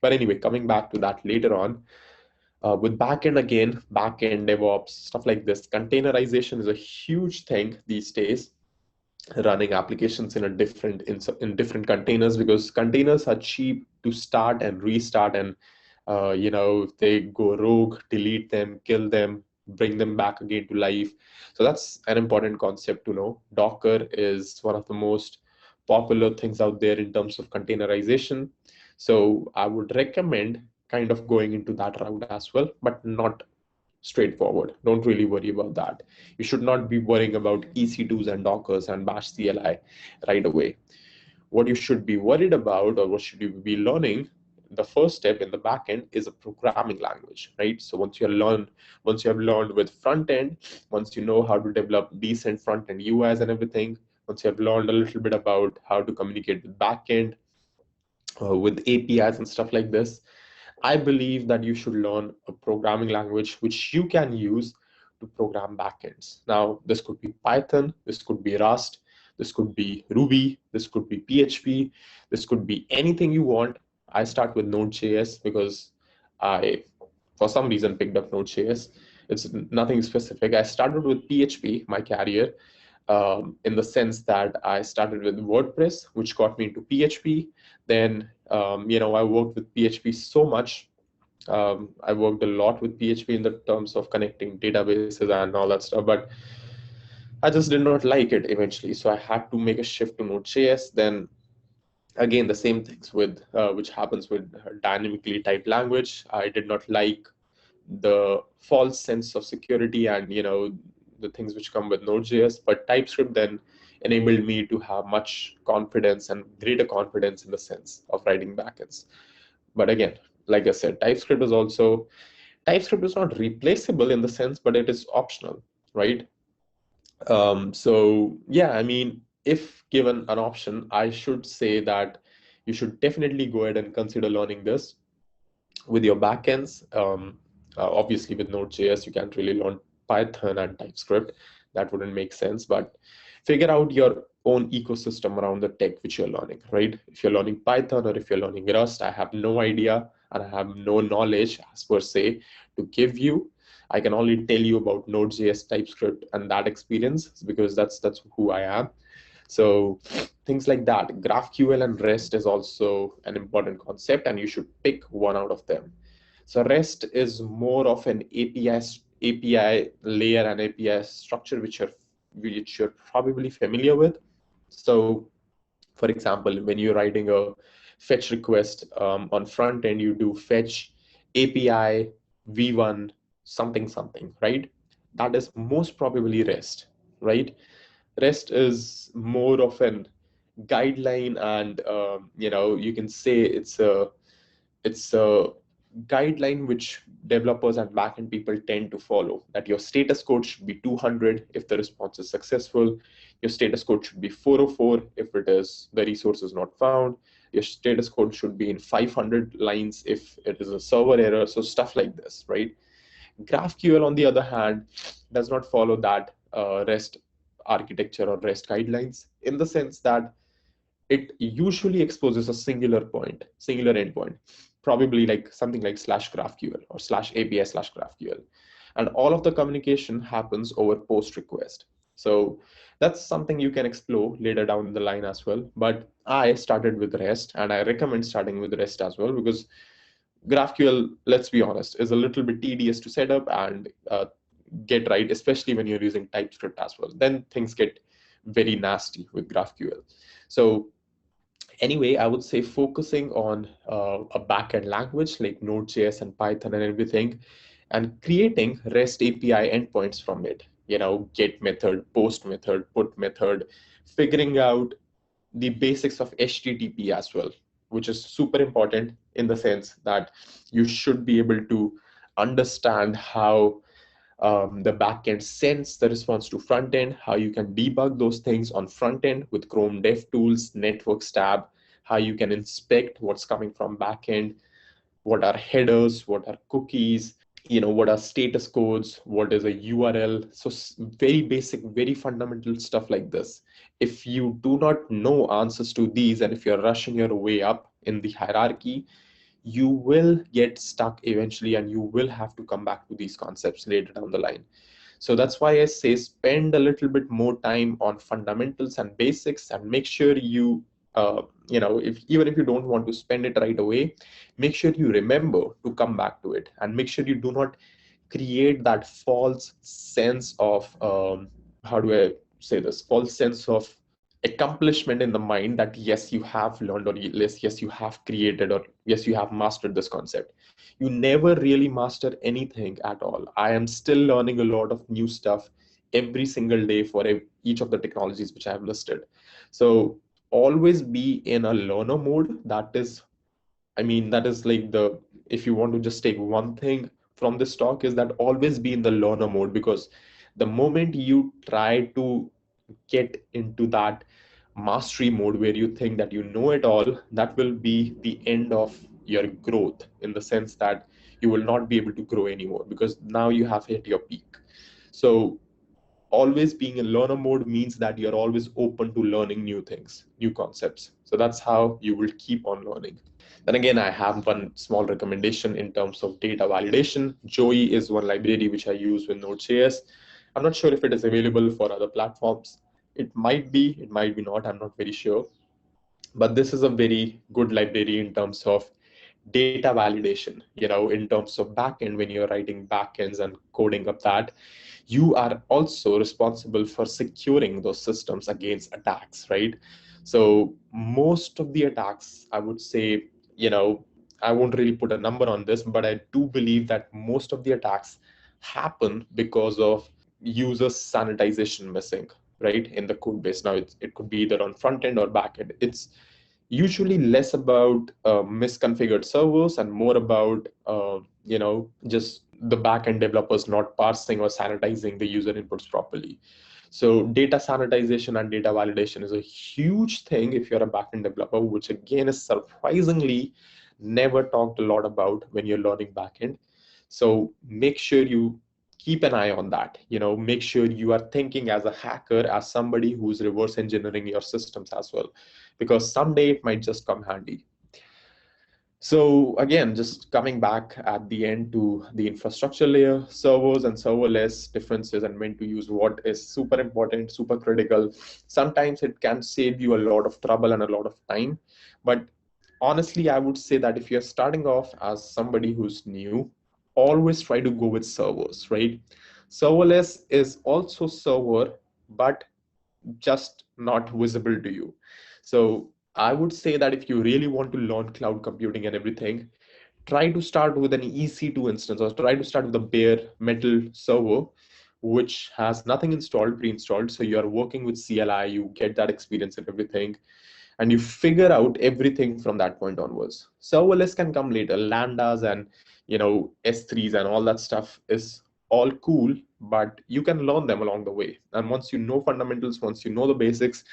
But anyway, coming back to that later on, with backend again, backend DevOps, stuff like this, containerization is a huge thing these days. Running applications in in different containers, because containers are cheap to start and restart, and if they go rogue, delete them, kill them, bring them back again to life. So that's an important concept to know. Docker is one of the most popular things out there in terms of containerization. So I would recommend kind of going into that route as well, but not straightforward. Don't really worry about that. You should not be worrying about EC2s and Dockers and Bash CLI right away. What you should be worried about, or what should you be learning, the first step in the backend is a programming language, right? So once you have learned with front end, once you know how to develop decent front end UIs and everything, once you have learned a little bit about how to communicate with backend, with APIs and stuff like this, I believe that you should learn a programming language which you can use to program backends. Now, this could be Python, this could be Rust, this could be Ruby, this could be PHP, this could be anything you want. I start with Node.js because I, for some reason, picked up Node.js. It's nothing specific. I started with PHP, my career, in the sense that I started with WordPress, which got me into PHP. Then, I worked with PHP so much. I worked a lot with PHP in the terms of connecting databases and all that stuff, but I just did not like it eventually. So I had to make a shift to Node.js. Then again, the same things with which happens with dynamically typed language. I did not like the false sense of security and the things which come with Node.js, but TypeScript then enabled me to have much confidence and greater confidence in the sense of writing backends. But again, like I said, TypeScript is not replaceable in the sense, but it is optional, right? So yeah, I mean, if given an option, I should say that you should definitely go ahead and consider learning this with your backends. Obviously, with Node.js, you can't really learn Python and TypeScript. That wouldn't make sense, but figure out your own ecosystem around the tech which you're learning, right? If you're learning Python or if you're learning Rust, I have no idea and I have no knowledge as per se to give you. I can only tell you about Node.js, TypeScript, and that experience because that's who I am. So things like that. GraphQL and REST is also an important concept, and you should pick one out of them. So REST is more of an API layer and API structure which you're probably familiar with. So, for example, when you're writing a fetch request on front end, you do fetch API v1 something something, right? That is most probably REST, right? REST is more of an guideline, and you can say it's a guideline which developers and backend people tend to follow. That your status code should be 200 if the response is successful. Your status code should be 404 if the resource is not found. Your status code should be in 500 lines if it is a server error. So stuff like this, right? GraphQL, on the other hand, does not follow that REST architecture or REST guidelines, in the sense that it usually exposes a singular endpoint, probably like something like /GraphQL or /API/GraphQL. And all of the communication happens over post request. So that's something you can explore later down the line as well. But I started with REST, and I recommend starting with REST as well, because GraphQL, let's be honest, is a little bit tedious to set up and get right, especially when you're using TypeScript as well. Then things get very nasty with GraphQL. So anyway, I would say focusing on a backend language like Node.js and Python and everything, and creating REST API endpoints from it. Get method, post method, put method, figuring out the basics of HTTP as well, which is super important in the sense that you should be able to understand how the backend sends the response to front end, how you can debug those things on front end with Chrome DevTools, Networks tab, how you can inspect what's coming from backend. what are headers, what are cookies, what are status codes, what is a URL. So very basic, very fundamental stuff like this. If you do not know answers to these, and if you're rushing your way up in the hierarchy, you will get stuck eventually, and you will have to come back to these concepts later down the line. So that's why I say spend a little bit more time on fundamentals and basics, and make sure you, if even if you don't want to spend it right away, make sure you remember to come back to it, and make sure you do not create that false sense of, how do I say this, false sense of accomplishment in the mind that yes, you have learned, or yes, you have created, or yes, you have mastered this concept. You never really master anything at all. I am still learning a lot of new stuff every single day for each of the technologies which I have listed. So always be in a learner mode. That is like if you want to just take one thing from this talk, is that always be in the learner mode, because the moment you try to get into that mastery mode where you think that you know it all, that will be the end of your growth, in the sense that you will not be able to grow anymore, because now you have hit your peak. So always being in learner mode means that you're always open to learning new things, new concepts. So that's how you will keep on learning. Then again, I have one small recommendation in terms of data validation. Joey is one library which I use with Node.js. I'm not sure if it is available for other platforms. It might be, it might be not, I'm not very sure. But this is a very good library in terms of data validation. In terms of backend, when you're writing backends and coding up that, you are also responsible for securing those systems against attacks, right? So most of the attacks, I would say, I won't really put a number on this, but I do believe that most of the attacks happen because of user sanitization missing, right, in the code base. Now it could be either on front end or back end. It's usually less about misconfigured servers and more about just the backend developers not parsing or sanitizing the user inputs properly. So data sanitization and data validation is a huge thing if you're a backend developer, which again is surprisingly never talked a lot about when you're learning backend. So make sure you keep an eye on that. Make sure you are thinking as a hacker, as somebody who's reverse engineering your systems as well, because someday it might just come handy. So again, just coming back at the end to the infrastructure layer, servers and serverless differences, and when to use what is super important, super critical. Sometimes it can save you a lot of trouble and a lot of time. But honestly, I would say that if you're starting off as somebody who's new, always try to go with servers, right? Serverless is also server, but just not visible to you. So I would say that if you really want to learn cloud computing and everything, try to start with an EC2 instance, or try to start with a bare metal server, which has nothing installed, pre-installed. So you're working with CLI, you get that experience and everything, and you figure out everything from that point onwards. Serverless can come later. Lambdas and S3s and all that stuff is all cool, but you can learn them along the way. And once you know fundamentals, once you know the basics,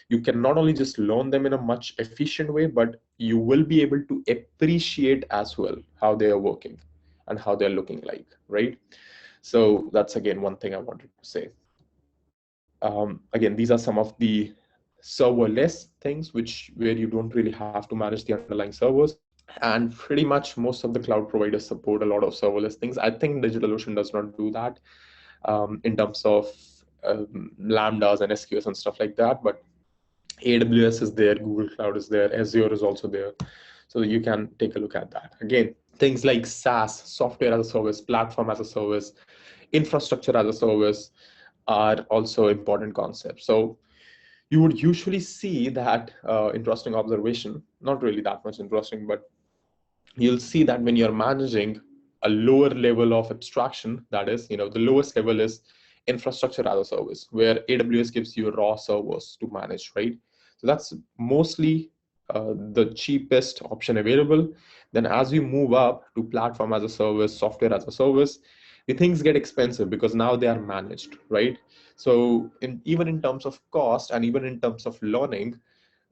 you can not only just learn them in a much efficient way, but you will be able to appreciate as well how they are working and how they're looking like, right? So that's again one thing I wanted to say. Again, these are some of the serverless things where you don't really have to manage the underlying servers. And pretty much most of the cloud providers support a lot of serverless things. I think DigitalOcean does not do that in terms of Lambdas and SQS and stuff like that, but AWS is there, Google Cloud is there, Azure is also there. So you can take a look at that. Again, things like SaaS, software as a service, platform as a service, infrastructure as a service are also important concepts. So you would usually see that interesting observation, not really that much interesting, but you'll see that when you're managing a lower level of abstraction, that is, the lowest level is infrastructure as a service, where AWS gives you raw servers to manage, right? So that's mostly the cheapest option available. Then as we move up to platform as a service, software as a service, the things get expensive because now they are managed, right? So even in terms of cost and even in terms of learning,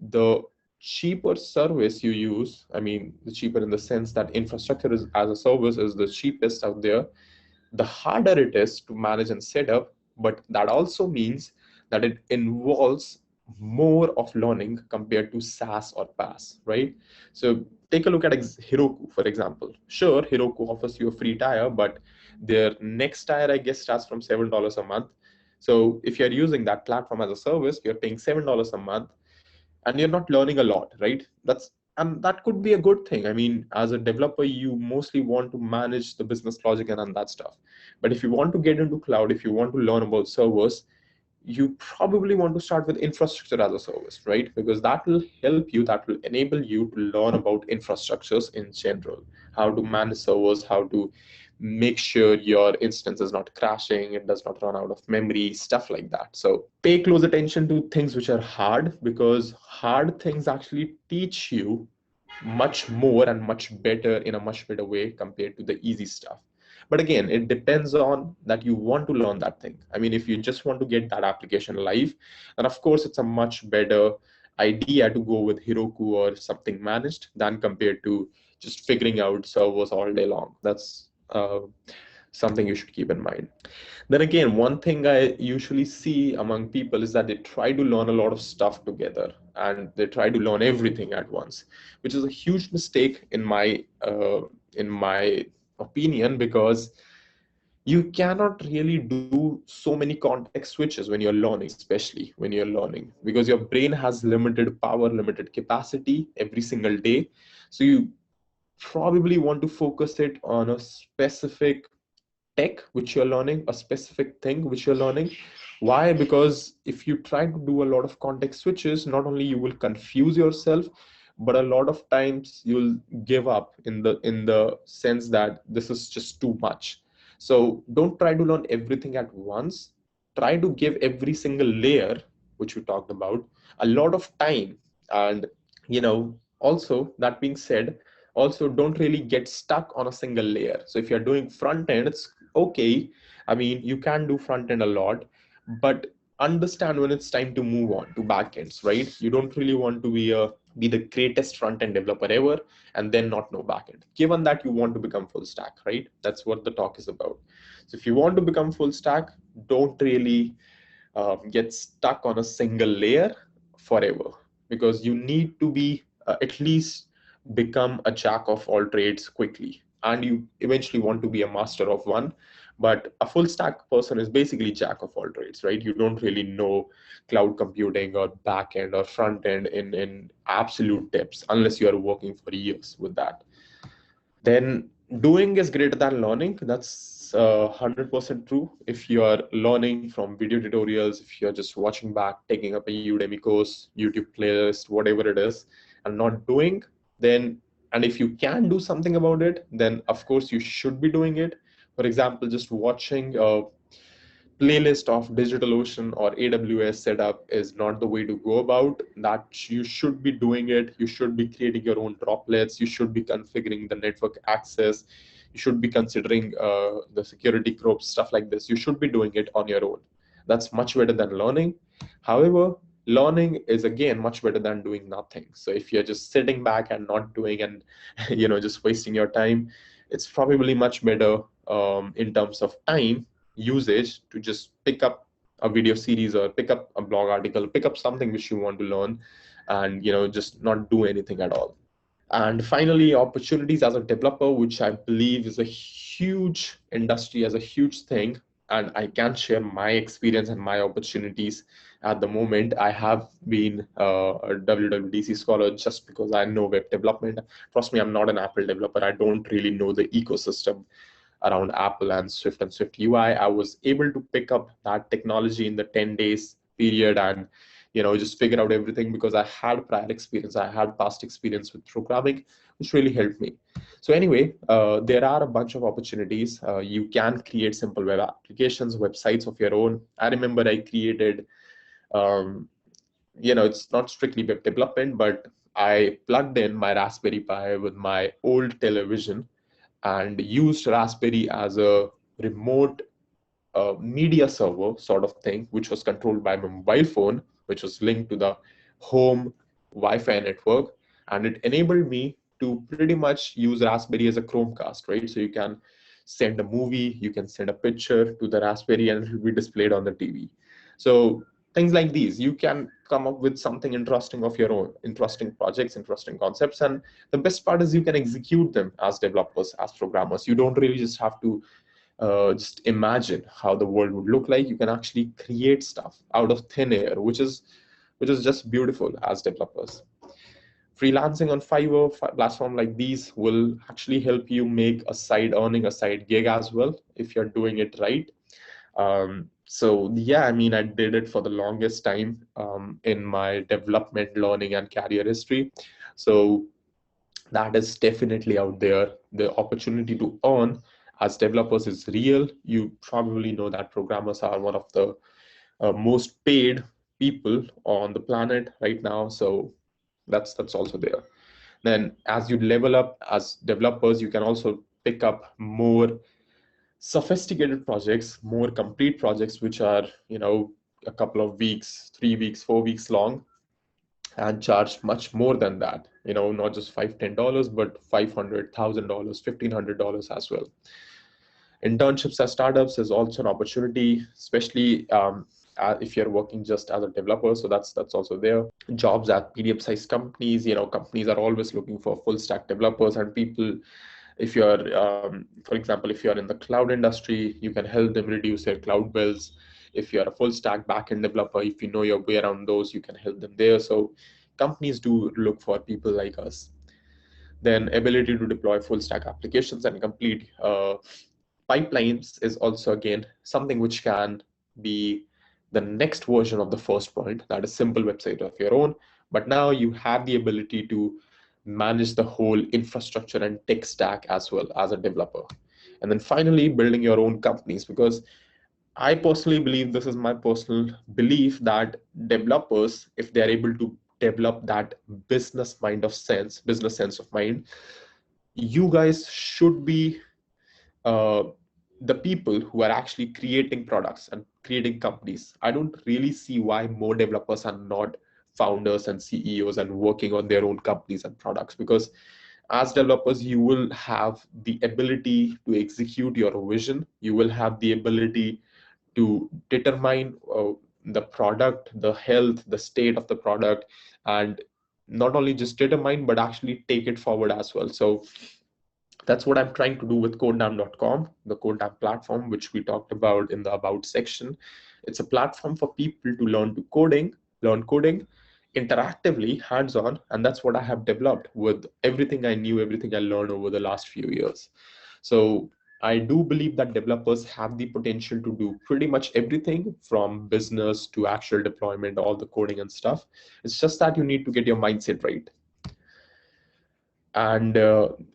the cheaper service you use, I mean, the cheaper in the sense that infrastructure is, as a service is the cheapest out there, the harder it is to manage and set up. But that also means that it involves more of learning compared to SaaS or PaaS, right? So take a look at Heroku, for example. Sure, Heroku offers you a free tire, but their next tire, I guess, starts from $7 a month. So if you're using that platform as a service, you're paying $7 a month and you're not learning a lot, right? And that could be a good thing. I mean, as a developer, you mostly want to manage the business logic and that stuff. But if you want to get into cloud, if you want to learn about servers, you probably want to start with infrastructure as a service, right? Because that will help you, that will enable you to learn about infrastructures in general, how to manage servers, how to make sure your instance is not crashing, it does not run out of memory, stuff like that. So pay close attention to things which are hard, because hard things actually teach you much more and much better in a much better way compared to the easy stuff. But again, it depends on that you want to learn that thing. I mean, if you just want to get that application live, then of course it's a much better idea to go with Heroku or something managed than compared to just figuring out servers all day long. That's something you should keep in mind. Then again, one thing I usually see among people is that they try to learn a lot of stuff together and they try to learn everything at once, which is a huge mistake in my opinion, because you cannot really do so many context switches when you're learning, especially when you're learning, because your brain has limited power, limited capacity every single day. So you probably want to focus it on a specific tech which you're learning, a specific thing which you're learning. Why? Because if you try to do a lot of context switches, not only you will confuse yourself, but a lot of times you'll give up in the sense that this is just too much. So don't try to learn everything at once. Try to give every single layer which we talked about a lot of time. And also, that being said, also don't really get stuck on a single layer. So if you're doing front end, it's okay. I mean, you can do front end a lot, but understand when it's time to move on to backends, right? You don't really want to be the greatest front end developer ever and then not know backend. Given that you want to become full stack, right? That's what the talk is about. So if you want to become full stack, don't really get stuck on a single layer forever, because you need to be at least become a jack of all trades quickly, and you eventually want to be a master of one. But a full stack person is basically jack of all trades, right? You don't really know cloud computing or back end or front end in absolute depths unless you are working for years with that. Then doing is greater than learning. That's 100% true. If you are learning from video tutorials, if you're just watching back, taking up a Udemy course, YouTube playlist, whatever it is, and not doing, then, and if you can do something about it, then of course you should be doing it. For example, just watching a playlist of DigitalOcean or AWS setup is not the way to go about that. You should be doing it. You should be creating your own droplets. You should be configuring the network access. You should be considering the security groups, stuff like this. You should be doing it on your own. That's much better than learning. However, learning is again much better than doing nothing. So if you're just sitting back and not doing and just wasting your time, it's probably much better in terms of time usage to just pick up a video series or pick up a blog article, pick up something which you want to learn, and just not do anything at all. And finally, opportunities as a developer, which I believe is a huge industry, as a huge thing. And I can share my experience and my opportunities at the moment. I have been a WWDC scholar just because I know web development. Trust me, I'm not an Apple developer. I don't really know the ecosystem around Apple and Swift UI. I was able to pick up that technology in the 10 days period and just figure out everything because I had prior experience. I had past experience with programming, which really helped me. So anyway, there are a bunch of opportunities. You can create simple web applications, websites of your own. I remember I created, it's not strictly web development, but I plugged in my Raspberry Pi with my old television and used Raspberry as a remote media server sort of thing, which was controlled by my mobile phone, which was linked to the home Wi-Fi network, and it enabled me to pretty much use Raspberry as a Chromecast, right? So you can send a movie, you can send a picture to the Raspberry, and it will be displayed on the TV. So things like these, you can come up with something interesting of your own, interesting projects, interesting concepts, and the best part is you can execute them as developers, as programmers. You don't really just have to just imagine how the world would look like. You can actually create stuff out of thin air, which is just beautiful as developers. Freelancing on Fiverr platform like these will actually help you make a side earning, a side gig as well, if you're doing it right. So yeah, I mean, I did it for the longest time in my development, learning, and career history. So that is definitely out there. The opportunity to earn as developers is real. You probably know that programmers are one of the most paid people on the planet right now. So that's also there. Then as you level up as developers, you can also pick up more sophisticated projects, more complete projects, which are, a couple of weeks, 3 weeks, 4 weeks long, and charge much more than that. Not just $5, $10, but $500,000, $1,500 as well. Internships at startups is also an opportunity, especially if you're working just as a developer. So that's also there. Jobs at medium-sized companies. Companies are always looking for full stack developers and people. If you're, for example, if you're in the cloud industry, you can help them reduce their cloud bills. If you're a full stack backend developer, if you know your way around those, you can help them there. So companies do look for people like us. Then ability to deploy full stack applications and complete pipelines is also, again, something which can be the next version of the first point, that is simple website of your own. But now you have the ability to manage the whole infrastructure and tech stack as well as a developer. And then finally, building your own companies, because I personally believe, this is my personal belief, that developers, if they are able to develop that business sense of mind, you guys should be uh, the people who are actually creating products and creating companies. I don't really see why more developers are not founders and CEOs and working on their own companies and products, because as developers, you will have the ability to execute your vision. You will have the ability to determine the product, the health, the state of the product, and not only just determine, but actually take it forward as well. So that's what I'm trying to do with codedamn.com, the Codedamn platform, which we talked about in the About section. It's a platform for people to learn coding interactively, hands-on, and that's what I have developed with everything I knew, everything I learned over the last few years. So I do believe that developers have the potential to do pretty much everything from business to actual deployment, all the coding and stuff. It's just that you need to get your mindset right. And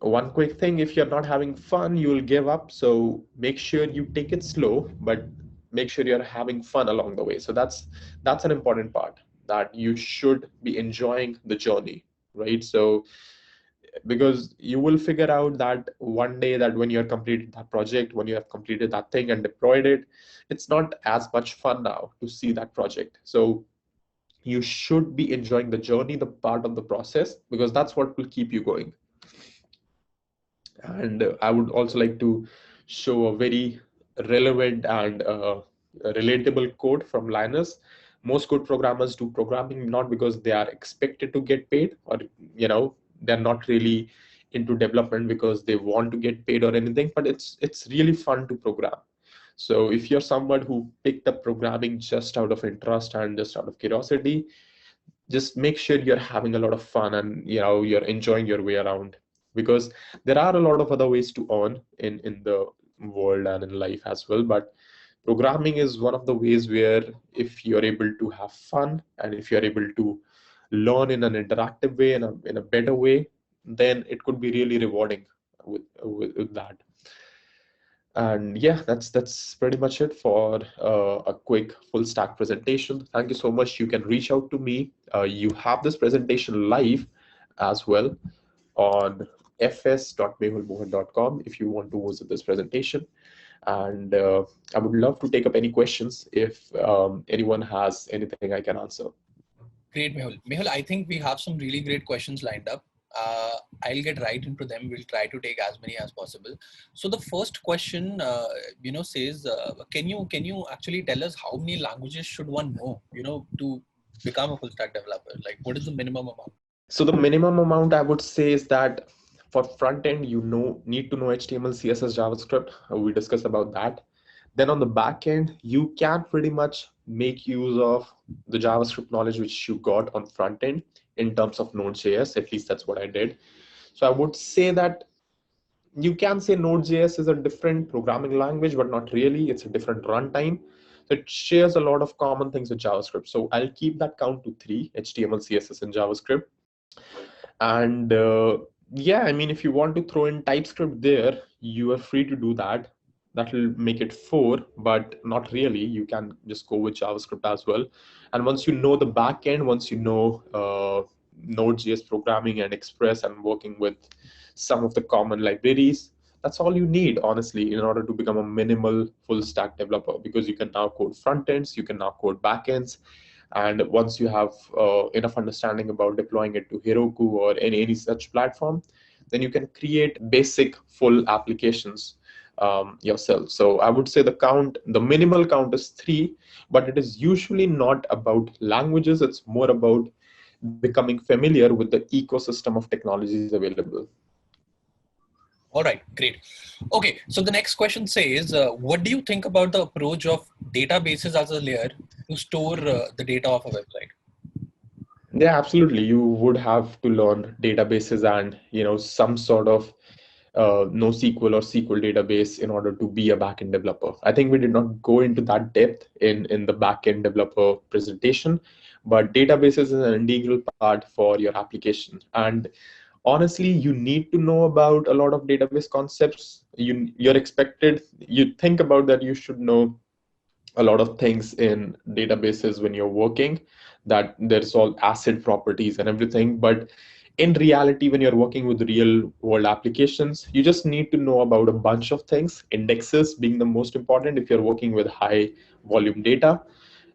one quick thing, if you're not having fun, you will give up. So make sure you take it slow, but make sure you're having fun along the way. So that's an important part, that you should be enjoying the journey, right? So because you will figure out that one day that when you have completed that project, when you have completed that thing and deployed it, it's not as much fun now to see that project. So you should be enjoying the journey, the part of the process, because that's what will keep you going. And I would also like to show a very relevant and relatable quote from Linus. Most good programmers do programming not because they are expected to get paid, or they're not really into development because they want to get paid or anything, but it's really fun to program. So if you're someone who picked up programming just out of interest and just out of curiosity, just make sure you're having a lot of fun and you're enjoying your way around, because there are a lot of other ways to earn in the world and in life as well, but programming is one of the ways where, if you're able to have fun and if you're able to learn in an interactive way, in a better way, then it could be really rewarding with that. And yeah, that's pretty much it for a quick full stack presentation. Thank you so much. You can reach out to me. You have this presentation live as well on fs.mehulmohan.com if you want to visit this presentation. And I would love to take up any questions if anyone has anything I can answer. Great, Mehul. Mehul, I think we have some really great questions lined up. I'll get right into them. We'll try to take as many as possible. So the first question, says, can you actually tell us how many languages should one know, to become a full stack developer? Like, what is the minimum amount? So the minimum amount I would say is that for front end, need to know HTML, CSS, JavaScript. We discussed about that. Then on the back end, you can pretty much make use of the JavaScript knowledge which you got on front end in terms of Node.js. At least that's what I did. So I would say that you can say Node.js is a different programming language, but not really. It's a different runtime. So it shares a lot of common things with JavaScript. So I'll keep that count to 3: HTML, CSS, and JavaScript. And yeah, I mean, if you want to throw in TypeScript there, you are free to do that. That will make it 4, but not really. You can just go with JavaScript as well. And once you know the backend, once you know Node.js programming and Express and working with some of the common libraries, that's all you need, honestly, in order to become a minimal full stack developer, because you can now code front ends, you can now code backends. And once you have enough understanding about deploying it to Heroku or any such platform, then you can create basic full applications yourself. So I would say the minimal count is 3, but it is usually not about languages. It's more about becoming familiar with the ecosystem of technologies available. All right, great. Okay, so the next question says, what do you think about the approach of databases as a layer to store the data of a website? Yeah, absolutely. You would have to learn databases and some sort of NoSQL or SQL database in order to be a backend developer. I think we did not go into that depth in the backend developer presentation, but databases is an integral part for your application. And honestly, you need to know about a lot of database concepts. You think about that you should know a lot of things in databases when you're working, that there's all ACID properties and everything. But in reality, when you're working with real world applications, you just need to know about a bunch of things, indexes being the most important if you're working with high volume data.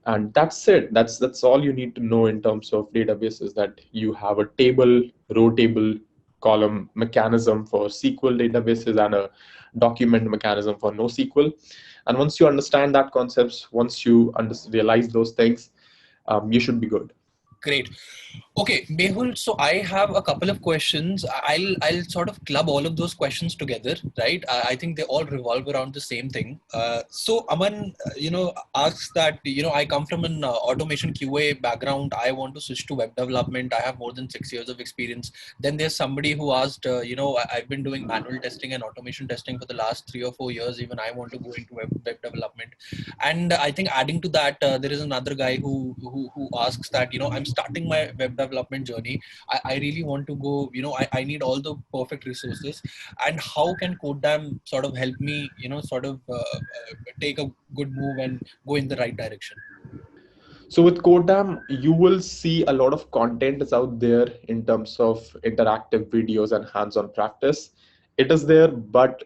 And that's it. That's all you need to know in terms of databases, that you have a table, row table, column mechanism for SQL databases and a document mechanism for NoSQL. And once you understand that concepts, once you realize those things, you should be good. Great. Okay, Mehul, so I have a couple of questions. I'll sort of club all of those questions together, right? I think they all revolve around the same thing. So Aman, asks that, I come from an automation QA background. I want to switch to web development. I have more than 6 years of experience. Then there's somebody who asked, I've been doing manual testing and automation testing for the last 3 or 4 years. Even I want to go into web development. And I think adding to that, there is another guy who asks that, I'm starting my web development journey. I really want to go, I need all the perfect resources. And how can Codedam sort of help me, take a good move and go in the right direction? So with Codedam, you will see a lot of content is out there in terms of interactive videos and hands-on practice. It is there, but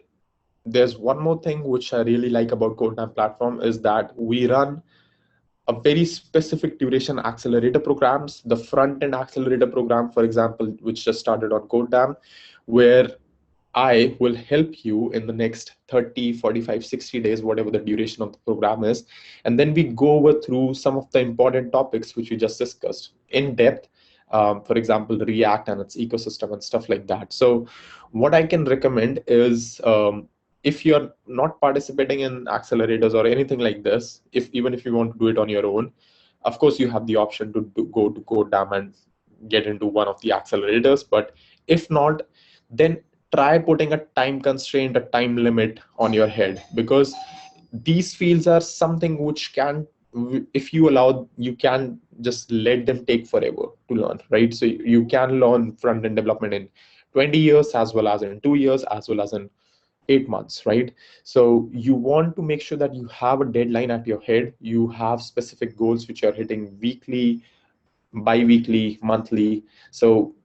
there's one more thing which I really like about Codedam platform is that we run a very specific duration accelerator programs. The front end accelerator program, for example, which just started on Codedam, where I will help you in the next 30, 45, 60 days, whatever the duration of the program is. And then we go over through some of the important topics which we just discussed in depth. For example, React and its ecosystem and stuff like that. So what I can recommend is, if you're not participating in accelerators or anything like this, even if you want to do it on your own, of course, you have the option to go to Codedam and get into one of the accelerators. But if not, then try putting a time constraint, a time limit on your head, because these fields are something which can, if you allow, you can just let them take forever to learn, right? So you can learn front-end development in 20 years, as well as in 2 years, as well as in 8 months, right? So you want to make sure that you have a deadline at your head. You have specific goals which are hitting weekly, bi-weekly, monthly. So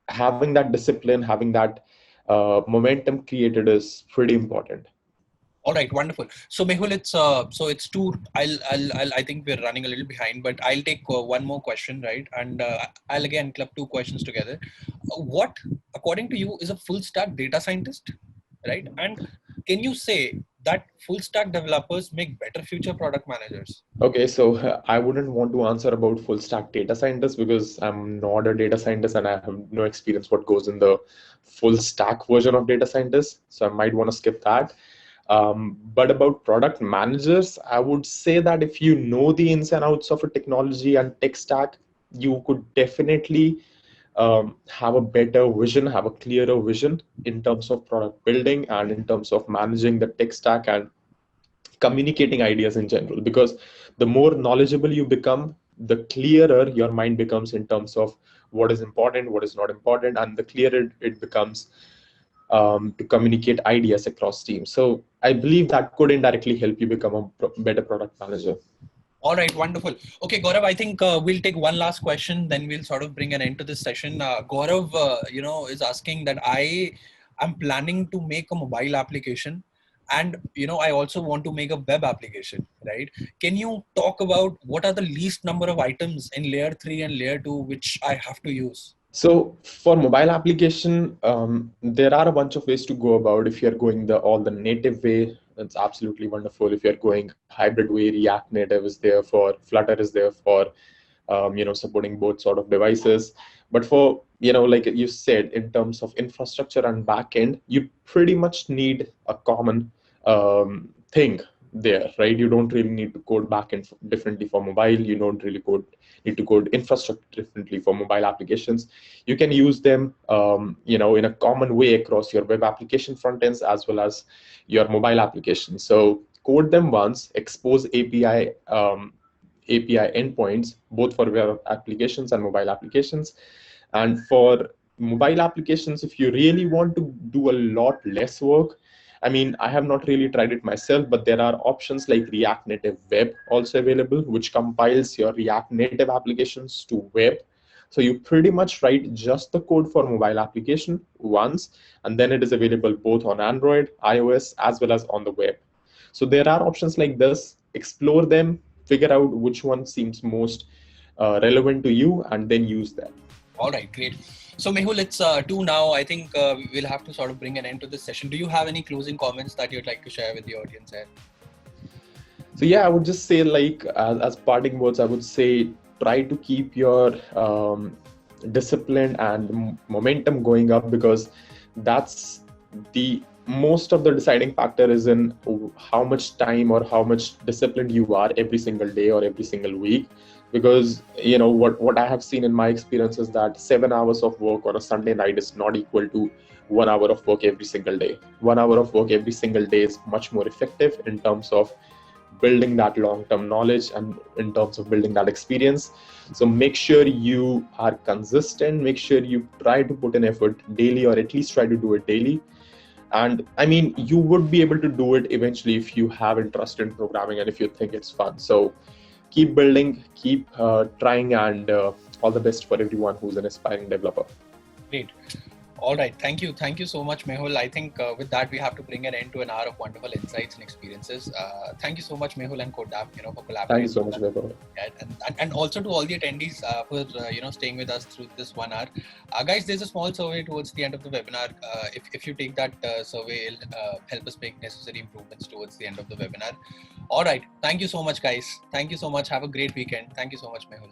having that discipline, having that momentum created is pretty important. All right, wonderful. So Mehul, it's two. I think we're running a little behind, but I'll take one more question, right? And I'll again club two questions together. What, according to you, is a full stack data scientist, right? And can you say that full stack developers make better future product managers? Okay, so I wouldn't want to answer about full stack data scientist because I'm not a data scientist and I have no experience what goes in the full stack version of data scientist. So I might want to skip that. But about product managers, I would say that if you know the ins and outs of a technology and tech stack, you could definitely have a better vision, have a clearer vision in terms of product building and in terms of managing the tech stack and communicating ideas in general. Because the more knowledgeable you become, the clearer your mind becomes in terms of what is important, what is not important, and the clearer it becomes to communicate ideas across teams. So I believe that could indirectly help you become a better product manager. All right, wonderful. Okay, Gaurav, I think we'll take one last question, then we'll sort of bring an end to this session. Gaurav, is asking that I am planning to make a mobile application, and I also want to make a web application, right? Can you talk about what are the least number of items in layer 3 and layer 2 which I have to use? So for mobile application, there are a bunch of ways to go about. If you're going the all the native way, that's absolutely wonderful. If you're going hybrid way, React Native is there for, Flutter is there for, supporting both sort of devices. But for, like you said, in terms of infrastructure and backend, you pretty much need a common thing there, right? You don't really need to code backend differently for mobile. You don't really need to code infrastructure differently for mobile applications. You can use them, in a common way across your web application front ends as well as your mobile applications. So code them once, expose API endpoints, both for web applications and mobile applications. And for mobile applications, if you really want to do a lot less work, I mean, I have not really tried it myself, but there are options like React Native Web also available, which compiles your React Native applications to web. So you pretty much write just the code for mobile application once, and then it is available both on Android, iOS, as well as on the web. So there are options like this. Explore them, figure out which one seems most relevant to you, and then use that. All right, great. So Mehul, it's 2 now. I think we'll have to sort of bring an end to this session. Do you have any closing comments that you'd like to share with the audience here? So yeah, I would just say, like, as parting words, I would say try to keep your discipline and momentum going up, because that's the most of the deciding factor is in how much time or how much disciplined you are every single day or every single week. Because what I have seen in my experience is that 7 hours of work on a Sunday night is not equal to 1 hour of work every single day. 1 hour of work every single day is much more effective in terms of building that long-term knowledge and in terms of building that experience. So make sure you are consistent, make sure you try to put in effort daily, or at least try to do it daily. And I mean, you would be able to do it eventually if you have interest in programming and if you think it's fun. So keep building, keep trying, and all the best for everyone who's an aspiring developer. Great. All right. Thank you. Thank you so much, Mehul. I think with that, we have to bring an end to an hour of wonderful insights and experiences. Thank you so much, Mehul and Kodap, for collaborating. Thank you so much, Mehul. And also to all the attendees for, staying with us through this 1 hour. Guys, there's a small survey towards the end of the webinar. If you take that survey, it'll help us make necessary improvements towards the end of the webinar. All right. Thank you so much, guys. Thank you so much. Have a great weekend. Thank you so much, Mehul.